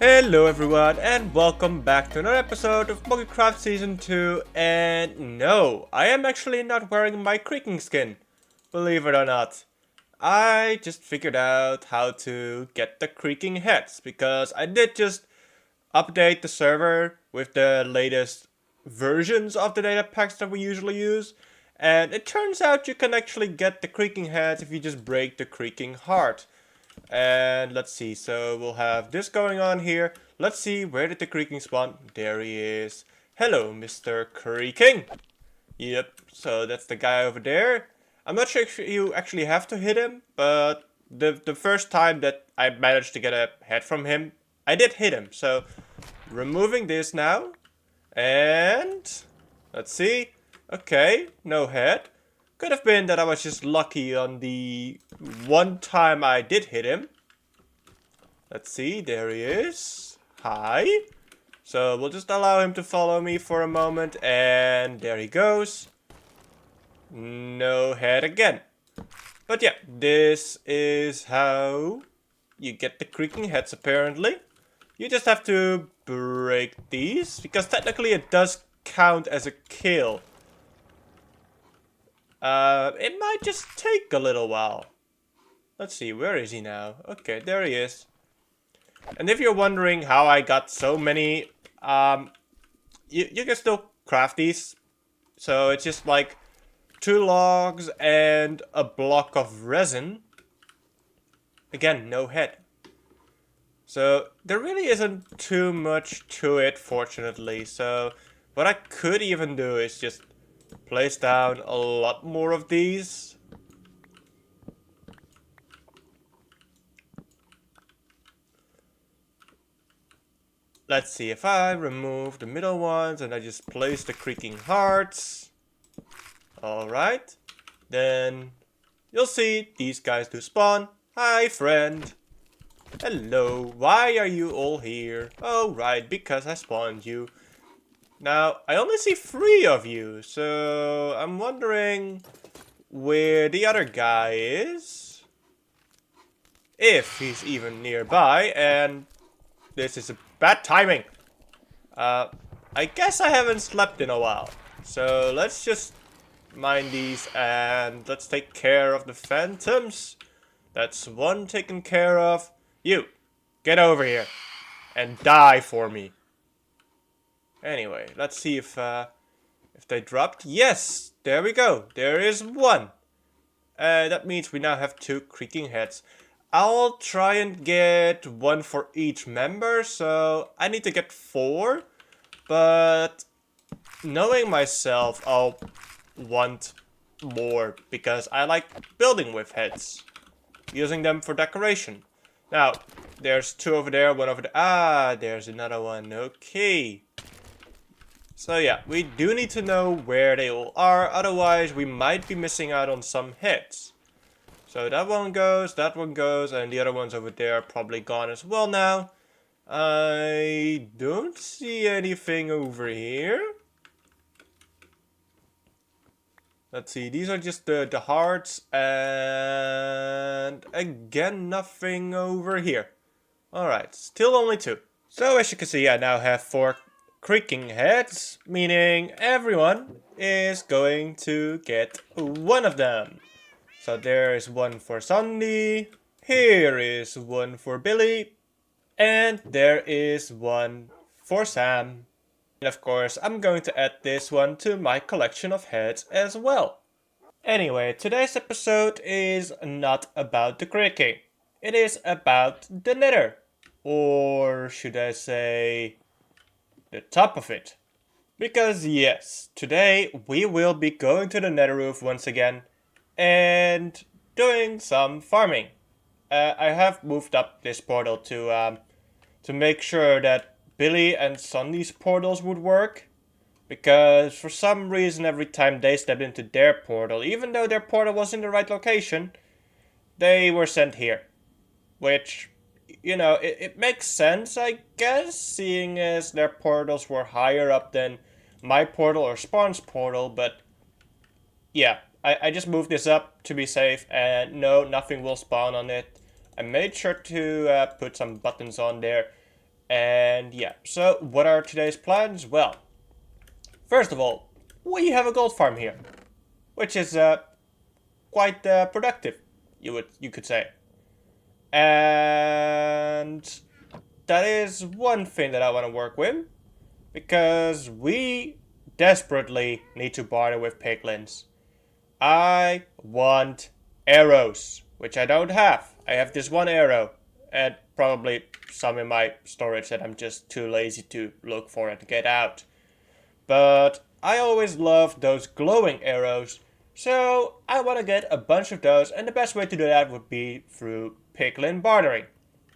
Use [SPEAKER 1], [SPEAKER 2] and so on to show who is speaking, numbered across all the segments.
[SPEAKER 1] Hello everyone and welcome back to another episode of Moggycraft Season 2, and no, I am actually not wearing my creaking skin, believe it or not. I just figured out how to get the creaking heads because I did just update the server with the latest versions of the data packs that we usually use, and it turns out you can actually get the creaking heads if you just break the creaking heart. And let's see, so we'll have this going on here. Let's see, where did the creaking spawn? There he is. Hello, Mr. Creaking. Yep, so that's the guy over there. I'm not sure if you actually have to hit him, but the first time that I managed to get a head from him, I did hit him. So, removing this now. And, let's see. Okay, no head. Could have been that I was just lucky on the one time I did hit him. Let's see, there he is. Hi. So we'll just allow him to follow me for a moment, and there he goes. No head again. But yeah, this is how you get the creaking heads apparently. You just have to break these, because technically it does count as a kill. It might just take a little while. Let's see, where is he now? Okay, there he is. And if you're wondering how I got so many, you can still craft these. So it's just like 2 logs and a block of resin. Again, no head. So there really isn't too much to it, fortunately. So what I could even do is just place down a lot more of these. Let's see, if I remove the middle ones and I just place the creaking hearts. Alright. Then you'll see these guys do spawn. Hi, friend. Hello. Why are you all here? Oh, right, because I spawned you. Now, I only see 3 of you, so I'm wondering where the other guy is. If he's even nearby, and this is a bad timing. I guess I haven't slept in a while, so let's just mine these and let's take care of the phantoms. That's one taken care of. You, get over here and die for me. Anyway, let's see if they dropped. Yes, there we go. There is one. That means we now have 2 creaking heads. I'll try and get 1 for each member, so I need to get 4. But knowing myself, I'll want more because I like building with heads, using them for decoration. Now, there's 2 over there, 1 over there. Ah, there's another one. Okay. So yeah, we do need to know where they all are, otherwise we might be missing out on some heads. So that one goes, and the other one's over there are probably gone as well now. I don't see anything over here. Let's see, these are just the hearts, and again, nothing over here. Alright, still only 2. So as you can see, I now have 4 creaking heads, meaning everyone is going to get 1 of them. So there is 1 for Sandy, here is 1 for Billy, and there is 1 for Sam. And of course, I'm going to add this one to my collection of heads as well. Anyway, today's episode is not about the creaking. It is about the nether. Or should I say, the top of it. Because yes, today we will be going to the nether roof once again and doing some farming. I have moved up this portal to make sure that Billy and Sunny's portals would work. Because for some reason every time they stepped into their portal, even though their portal was in the right location, they were sent here. Which, you know, it makes sense, I guess, seeing as their portals were higher up than my portal or Spawn's portal, but yeah, I just moved this up to be safe, and no, nothing will spawn on it. I made sure to put some buttons on there And yeah, so what are today's plans? Well, first of all, we have a gold farm here, which is quite productive, you could say. And that is one thing that I want to work with, because we desperately need to barter with piglins. I want arrows, which I don't have. I have this one arrow, and probably some in my storage that I'm just too lazy to look for and get out. But I always loved those glowing arrows, so I want to get a bunch of those, and the best way to do that would be through piglin bartering.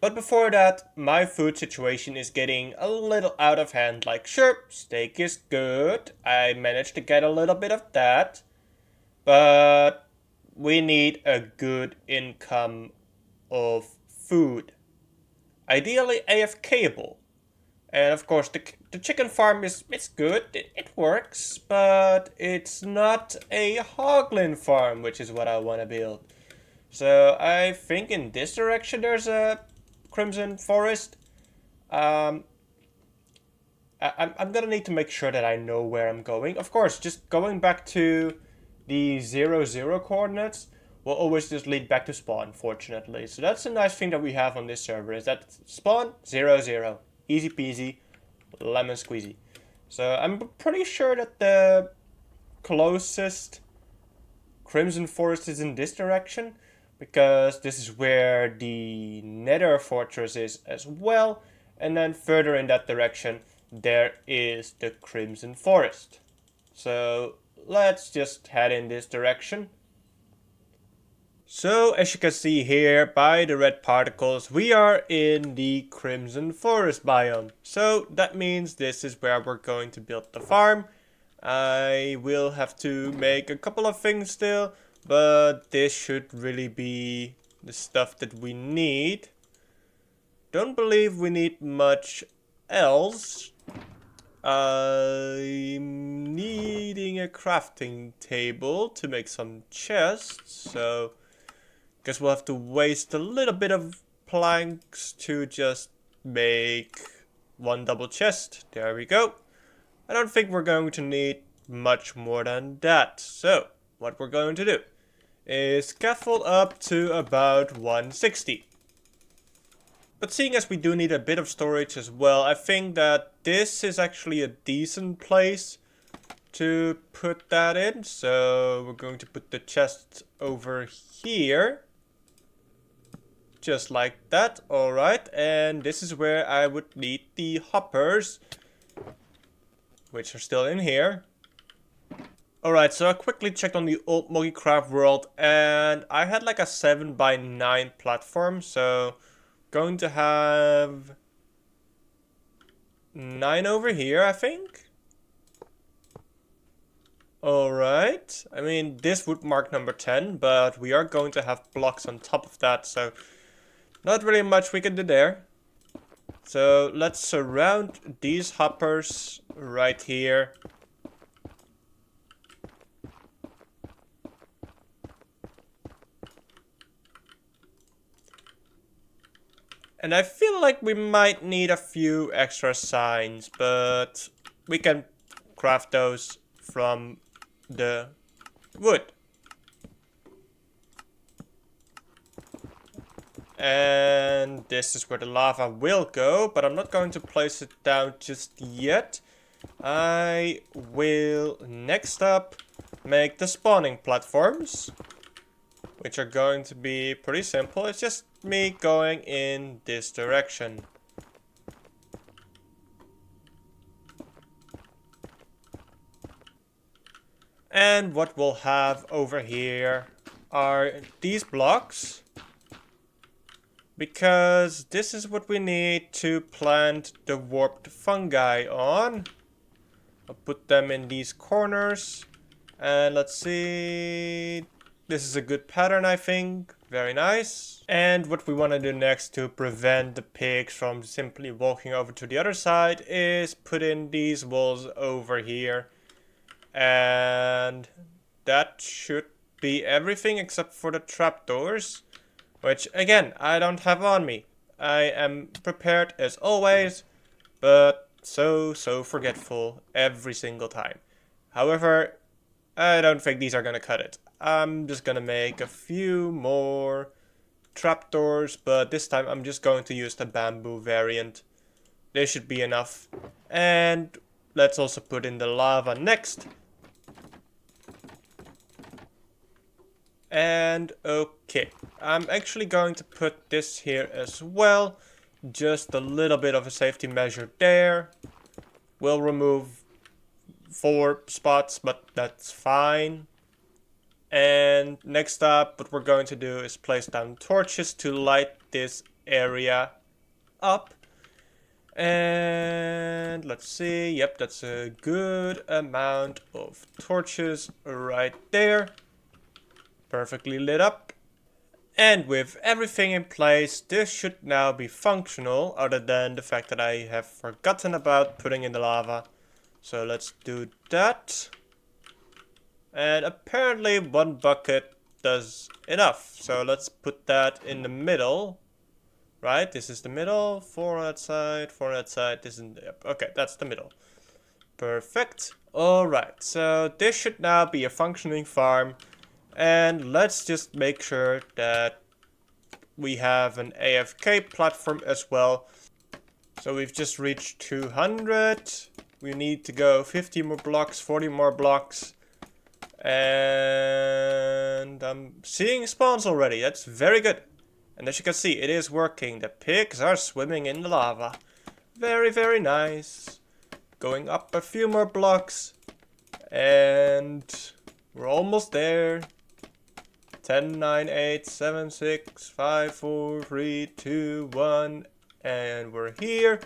[SPEAKER 1] But before that, my food situation is getting a little out of hand. Like, sure, steak is good. I managed to get a little bit of that. But we need a good income of food. Ideally AFKable. And of course the chicken farm it's good, it works, but it's not a hoglin farm, which is what I want to build. So I think in this direction there's a crimson forest. Um, I'm gonna need to make sure that I know where I'm going. Of course, just going back to the 0, 0 coordinates will always just lead back to spawn, fortunately. So that's a nice thing that we have on this server, is that spawn 0, 0. Easy peasy, lemon squeezy. So I'm pretty sure that the closest Crimson Forest is in this direction, because this is where the Nether Fortress is as well, and then further in that direction there is the Crimson Forest. So let's just head in this direction. So as you can see here by the red particles, we are in the Crimson Forest biome. So that means this is where we're going to build the farm. I will have to make a couple of things still, but this should really be the stuff that we need. Don't believe we need much else. I'm needing a crafting table to make some chests, so guess we'll have to waste a little bit of planks to just make one double chest. There we go. I don't think we're going to need much more than that. So what we're going to do is scaffold up to about 160. But seeing as we do need a bit of storage as well, I think that this is actually a decent place to put that in. So we're going to put the chest over here. Just like that, alright. And this is where I would need the hoppers, which are still in here. Alright, so I quickly checked on the old Moggycraft world, and I had like a 7x9 platform, so going to have 9 over here, I think. Alright, I mean this would mark number 10, but we are going to have blocks on top of that, so not really much we can do there. So let's surround these hoppers right here. And I feel like we might need a few extra signs, but we can craft those from the wood. And this is where the lava will go, but I'm not going to place it down just yet. I will next up make the spawning platforms, which are going to be pretty simple. It's just me going in this direction. And what we'll have over here are these blocks, because this is what we need to plant the warped fungi on. I'll put them in these corners, and let's see. This is a good pattern, I think. Very nice. And what we want to do next to prevent the pigs from simply walking over to the other side is put in these walls over here. And that should be everything except for the trapdoors, which again, I don't have on me. I am prepared as always, but so forgetful every single time. However, I don't think these are gonna cut it. I'm just gonna make a few more trapdoors, but this time I'm just going to use the bamboo variant. This should be enough. And let's also put in the lava next. And okay, I'm actually going to put this here as well. Just a little bit of a safety measure there. We'll remove 4 spots, but that's fine. And next up, what we're going to do is place down torches to light this area up. And let's see, yep, that's a good amount of torches right there. Perfectly lit up. And with everything in place, this should now be functional, other than the fact that I have forgotten about putting in the lava. So let's do that. And apparently 1 bucket does enough. So let's put that in the middle. Right, this is the middle, 4 on that side, 4 on that side, this is, okay, that's the middle. Perfect. Alright, so this should now be a functioning farm. And let's just make sure that we have an AFK platform as well. So we've just reached 200. We need to go 50 more blocks, 40 more blocks. And I'm seeing spawns already, that's very good. And as you can see, it is working. The pigs are swimming in the lava. Very, very nice. Going up a few more blocks. And we're almost there. 10, 9, 8, 7, 6, 5, 4, 3, 2, 1. And we're here.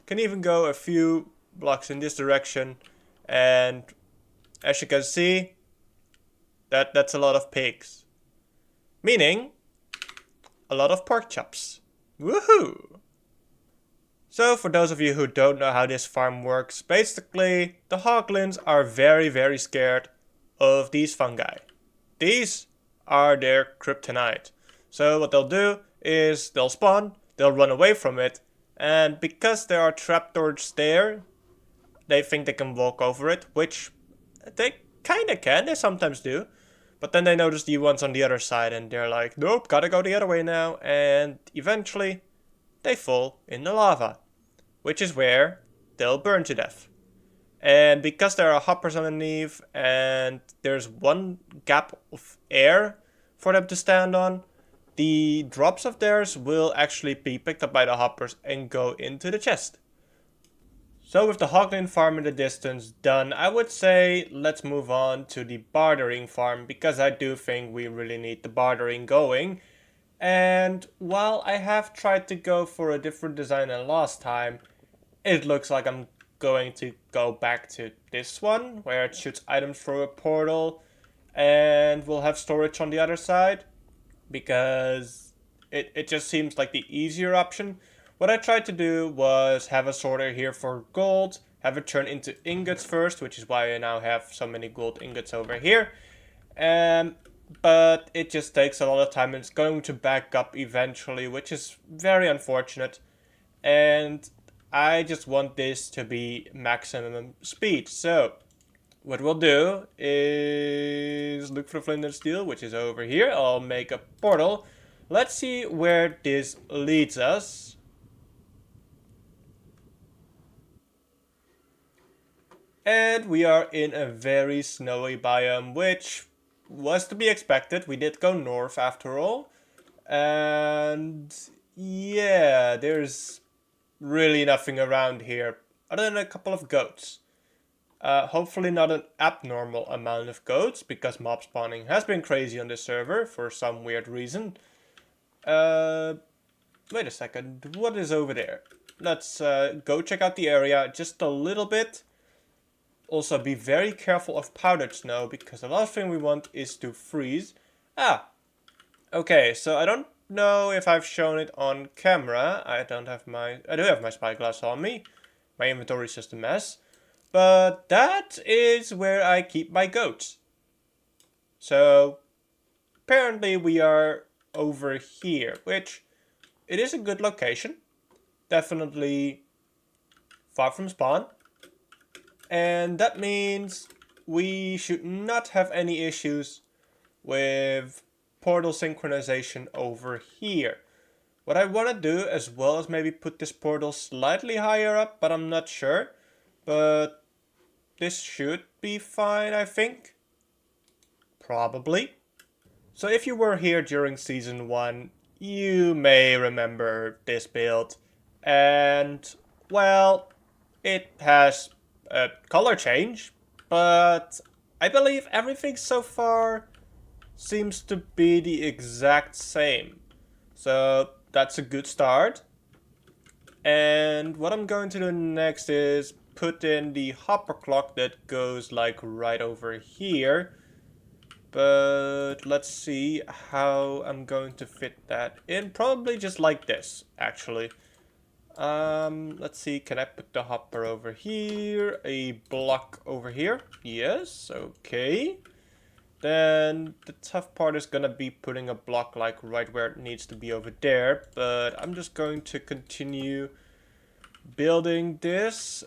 [SPEAKER 1] Can even go a few blocks in this direction. And as you can see, that's a lot of pigs. Meaning a lot of pork chops. Woohoo! So for those of you who don't know how this farm works, basically the hoglins are very, very scared of these fungi. These are their kryptonite. So what they'll do is they'll spawn, they'll run away from it, and because there are trapdoors there, they think they can walk over it, which they kinda can, they sometimes do. But then they notice the ones on the other side and they're like, nope, gotta go the other way now. And eventually, they fall in the lava. Which is where they'll burn to death. And because there are hoppers underneath and there's one gap of air for them to stand on, the drops of theirs will actually be picked up by the hoppers and go into the chest. So with the hoglin farm in the distance done, I would say let's move on to the bartering farm, because I do think we really need the bartering going. And while I have tried to go for a different design than last time, it looks like I'm going to go back to this one, where it shoots items through a portal and we'll have storage on the other side, because it just seems like the easier option. What I tried to do was have a sorter here for gold, have it turn into ingots first, which is why I now have so many gold ingots over here. But it just takes a lot of time and it's going to back up eventually, which is very unfortunate. And I just want this to be maximum speed. So what we'll do is look for flint and steel, which is over here. I'll make a portal. Let's see where this leads us. And we are in a very snowy biome, which was to be expected. We did go north after all. And yeah, there's really nothing around here other than a couple of goats. Hopefully not an abnormal amount of goats, because mob spawning has been crazy on this server for some weird reason. Wait a second, what is over there? Let's go check out the area just a little bit. Also, be very careful of powdered snow, because the last thing we want is to freeze. Okay, so I don't know if I've shown it on camera. I do have my spyglass on me. My inventory is just a mess. But that is where I keep my goats. So apparently we are over here, which it is a good location. Definitely far from spawn. And that means we should not have any issues with portal synchronization over here. What I want to do as well is maybe put this portal slightly higher up, but I'm not sure. But this should be fine, I think. Probably. So if you were here during Season 1, you may remember this build. And, well, it has a color change, but I believe everything so far seems to be the exact same. So that's a good start. And what I'm going to do next is put in the hopper clock that goes like right over here. But let's see how I'm going to fit that in. Probably just like this, actually. Let's see, can I put the hopper over here? A block over here? Yes, okay. Then the tough part is gonna be putting a block like right where it needs to be over there. But I'm just going to continue building this.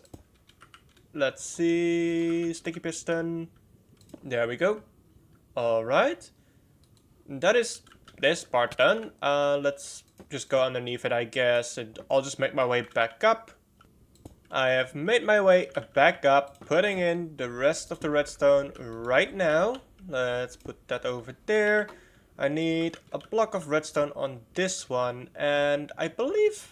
[SPEAKER 1] Let's see, sticky piston. There we go. Alright. That is this part done. Let's just go underneath it, I guess, and I'll just make my way back up. I have made my way back up, putting in the rest of the redstone right now. Let's put that over there. I need a block of redstone on this one, and I believe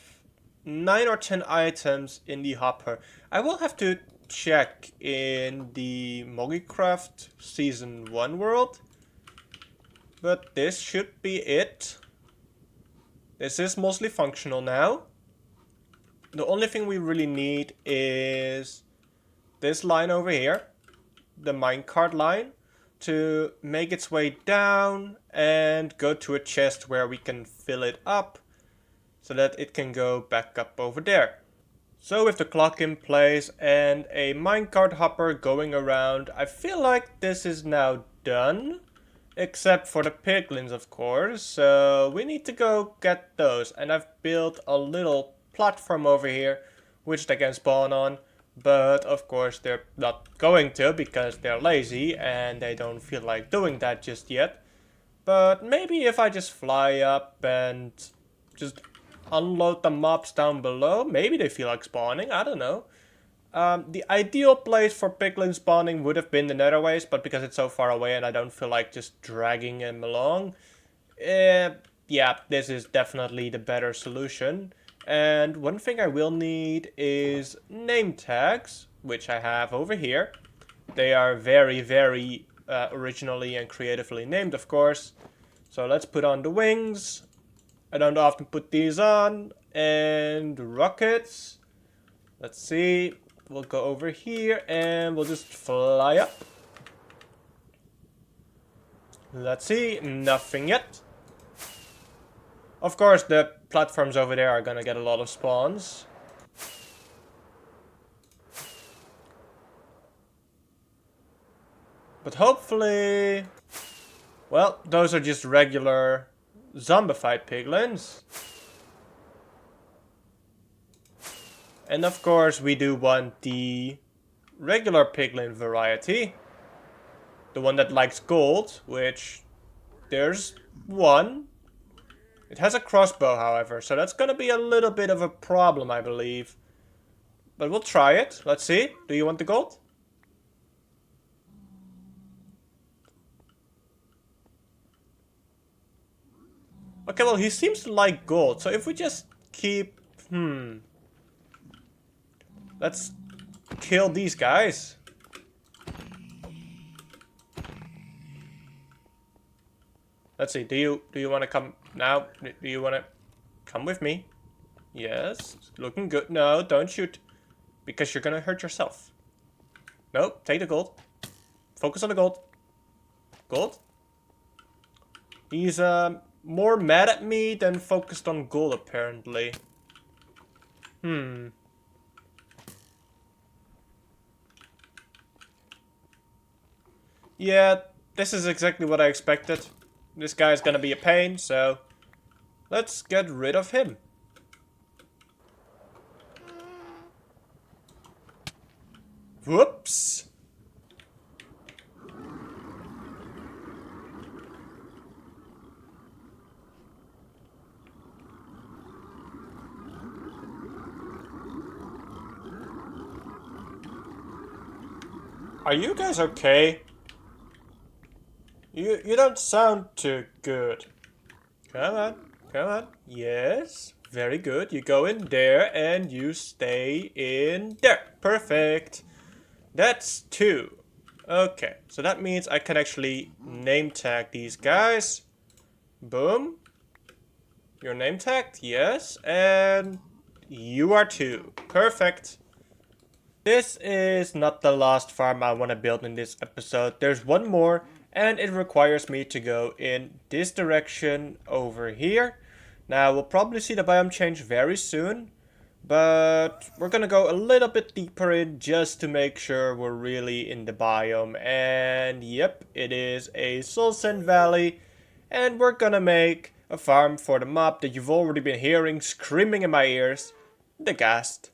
[SPEAKER 1] 9 or 10 items in the hopper. I will have to check in the Moggycraft Season 1 world. But this should be it. This is mostly functional now. The only thing we really need is this line over here. The minecart line. To make its way down and go to a chest where we can fill it up. So that it can go back up over there. So with the clock in place and a minecart hopper going around, I feel like this is now done. Except for the piglins, of course. So we need to go get those. And I've built a little platform over here, which they can spawn on. But of course they're not going to because they're lazy and they don't feel like doing that just yet. But maybe if I just fly up and just unload the mobs down below, maybe they feel like spawning, I don't know. The ideal place for piglin spawning would have been the netherways, but because it's so far away and I don't feel like just dragging them along, yeah, this is definitely the better solution. And one thing I will need is name tags, which I have over here. They are very, very originally and creatively named, of course. So let's put on the wings. I don't often put these on. And rockets. Let's see. We'll go over here and we'll just fly up. Let's see. Nothing yet. Of course, the platforms over there are gonna get a lot of spawns. But hopefully... Well, those are just regular zombified piglins. And of course we do want the regular piglin variety. The one that likes gold, which there's one. It has a crossbow, however, so that's gonna be a little bit of a problem, I believe. But we'll try it. Let's see. Do you want the gold? Okay, well, he seems to like gold, so if we just keep... Let's kill these guys. Let's see, do you want to come now? Do you want to come with me? Yes, looking good. No, don't shoot, because you're gonna hurt yourself. No, take the gold. Focus on the gold. Gold? He's more mad at me than focused on gold, apparently. Yeah, this is exactly what I expected. This guy is gonna be a pain, so let's get rid of him. Whoops. Are you guys okay? You don't sound too good. Come on, come on. Yes, very good. You go in there and you stay in there. Perfect. That's 2. Okay, so that means I can actually name tag these guys. Boom. You're name tagged, yes, and you are 2. Perfect. This is not the last farm I want to build in this episode. There's one more, and it requires me to go in this direction over here. Now, we'll probably see the biome change very soon, but we're gonna go a little bit deeper in just to make sure we're really in the biome. And yep, it is a Soul Sand Valley, and we're gonna make a farm for the mob that you've already been hearing screaming in my ears, the Ghast.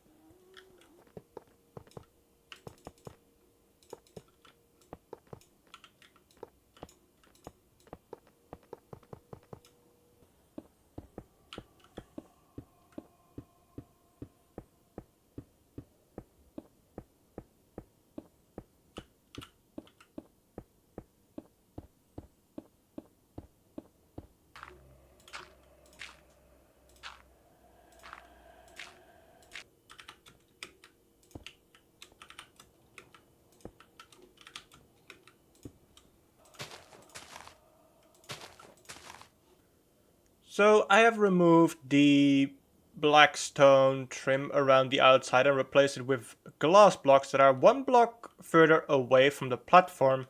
[SPEAKER 1] So I have removed the black stone trim around the outside and replaced it with glass blocks that are 1 block further away from the platform.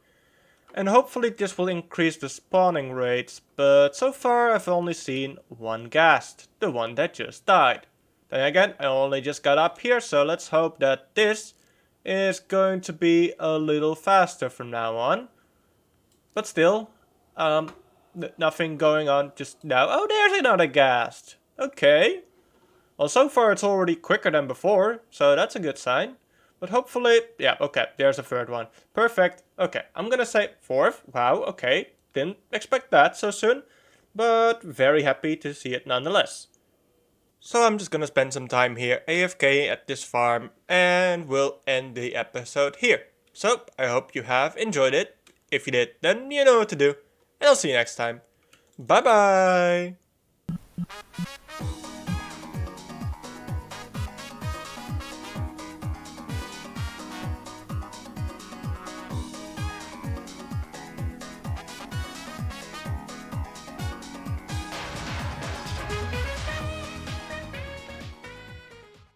[SPEAKER 1] And hopefully this will increase the spawning rates, but so far I've only seen 1 ghast, the one that just died. Then again, I only just got up here, so let's hope that this is going to be a little faster from now on. But still, nothing going on just now. Oh, there's another ghast. Okay. Well, so far it's already quicker than before, so that's a good sign. But hopefully, yeah, okay, there's a 3rd one. Perfect. Okay, I'm gonna say 4th. Wow, okay. Didn't expect that so soon, but very happy to see it nonetheless. So I'm just gonna spend some time here AFK at this farm, and we'll end the episode here. So, I hope you have enjoyed it. If you did, then you know what to do. And I'll see you next time. Bye bye!